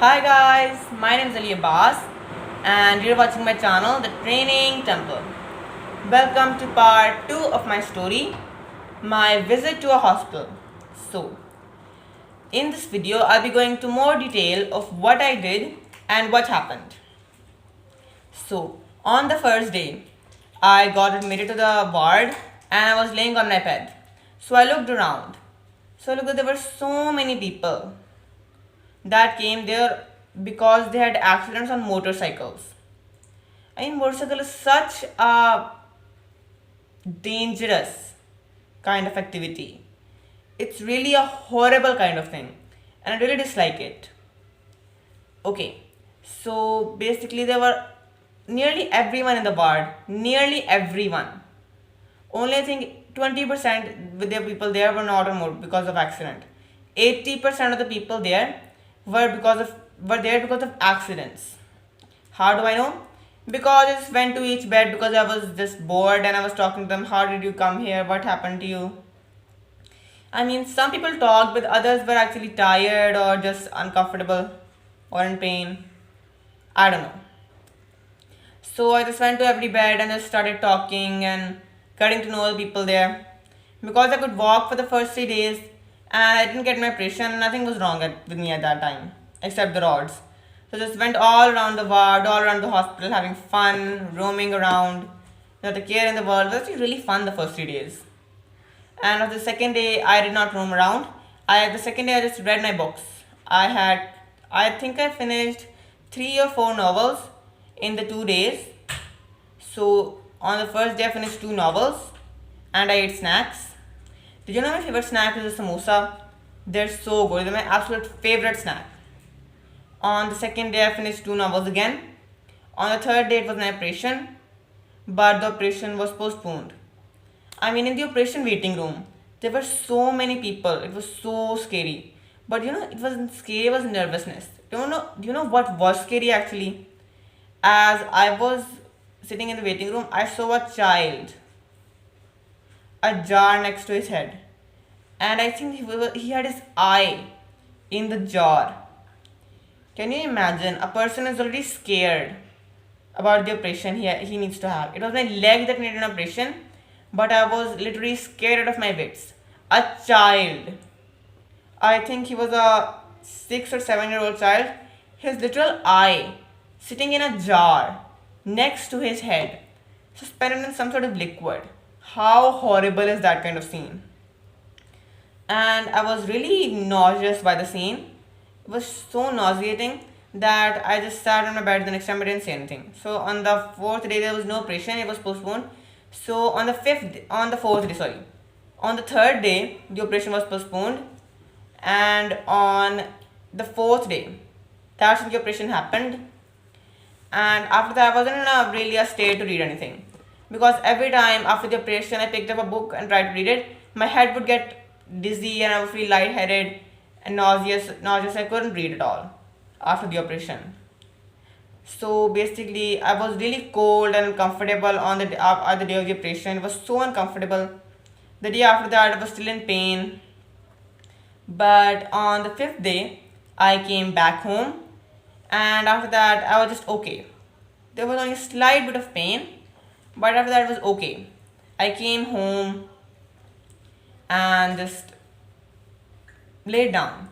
Hi guys, my name is Ali Abbas and you're watching my channel, The Training Temple. Welcome to part 2 of my story, my visit to a hospital. So, in this video, I'll be going to more detail of what I did and what happened. So, on the first day, I got admitted to the ward and I was laying on my bed. So, I looked around. So, look, there were so many people that came there because they had accidents on motorcycles. I mean, motorcycle is such a dangerous kind of activity. It's really a horrible kind of thing, and I really dislike it. Okay, so basically, there were nearly everyone in the ward, nearly everyone. Only I think 20% with the people there were not on because of accident. 80% of the people there were there because of accidents. How do I know? Because I just went to each bed because I was just bored and I was talking to them. How did you come here? What happened to you? I mean, some people talked, but others were actually tired or just uncomfortable or in pain. I don't know. So I just went to every bed and just started talking and getting to know the people there. Because I could walk for the first 3 days and I didn't get my operation, nothing was wrong with me at that time except the rods. So just went all around the ward, all around the hospital, having fun, roaming around. The care in the world was actually really fun the first 3 days. And on the second day, I did not roam around. The second day I just read my books. I think I finished 3 or 4 novels in the 2 days. So on the first day I finished 2 novels, and I ate snacks. Did you know my favorite snack is a samosa? They're so good. They're my absolute favorite snack. On the second day I finished 2 novels again. On the third day it was my operation, but the operation was postponed. I mean, in the operation waiting room, there were so many people. It was so scary. But it wasn't scary, it was nervousness. Do you know what was scary actually? As I was sitting in the waiting room, I saw a child, a jar next to his head. And I think he had his eye in the jar. Can you imagine? A person is already scared about the operation he needs to have. It was my leg that needed an operation, but I was literally scared out of my wits. A child. I think he was a 6 or 7 year old child. His literal eye sitting in a jar next to his head, suspended in some sort of liquid. How horrible is that kind of scene? And I was really nauseous by the scene. It was so nauseating that I just sat on my bed the next time. I didn't say anything. So on the fourth day there was no operation, it was postponed. So on the fourth day, sorry, on the third day the operation was postponed, and on the fourth day, that's when the operation happened. And after that, I wasn't in really a state to read anything, because every time after the operation I picked up a book and tried to read it, my head would get dizzy and I would feel lightheaded and nauseous. I couldn't read at all after the operation. So basically, I was really cold and uncomfortable on the day of the operation. It was so uncomfortable. The day after that, I was still in pain. But on the fifth day, I came back home, and after that, I was just okay. There was only a slight bit of pain, but after that, it was okay. I came home and just laid down.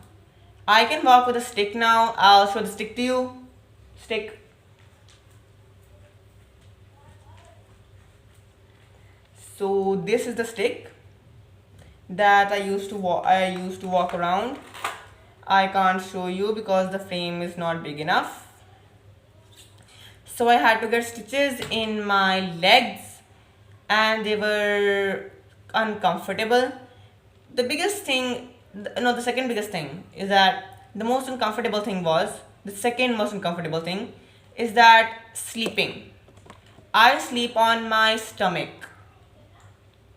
I can walk with a stick now. I'll show the stick to you. Stick. So this is the stick that I used to walk. I used to walk around. I can't show you because the frame is not big enough. So I had to get stitches in my legs, and they were uncomfortable. The biggest thing, no, the second biggest thing is that the second most uncomfortable thing is that sleeping. I sleep on my stomach,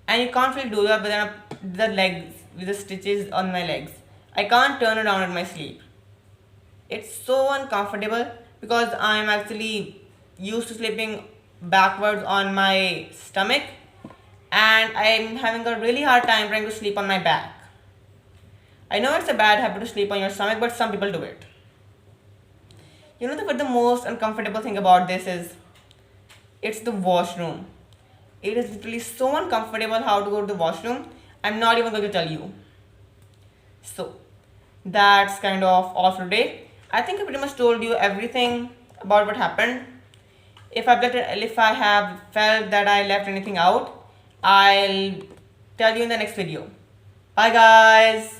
and you can't really do that with the legs, with the stitches on my legs. I can't turn around in my sleep. It's so uncomfortable because I'm actually used to sleeping backwards on my stomach, and I'm having a really hard time trying to sleep on my back. I know it's a bad habit to sleep on your stomach, but some people do it. You know what the most uncomfortable thing about this is? It's the washroom. It is literally so uncomfortable how to go to the washroom. I'm not even going to tell you. So that's kind of all for today. I think I pretty much told you everything about what happened. If I have felt that I left anything out, I'll tell you in the next video. Bye guys.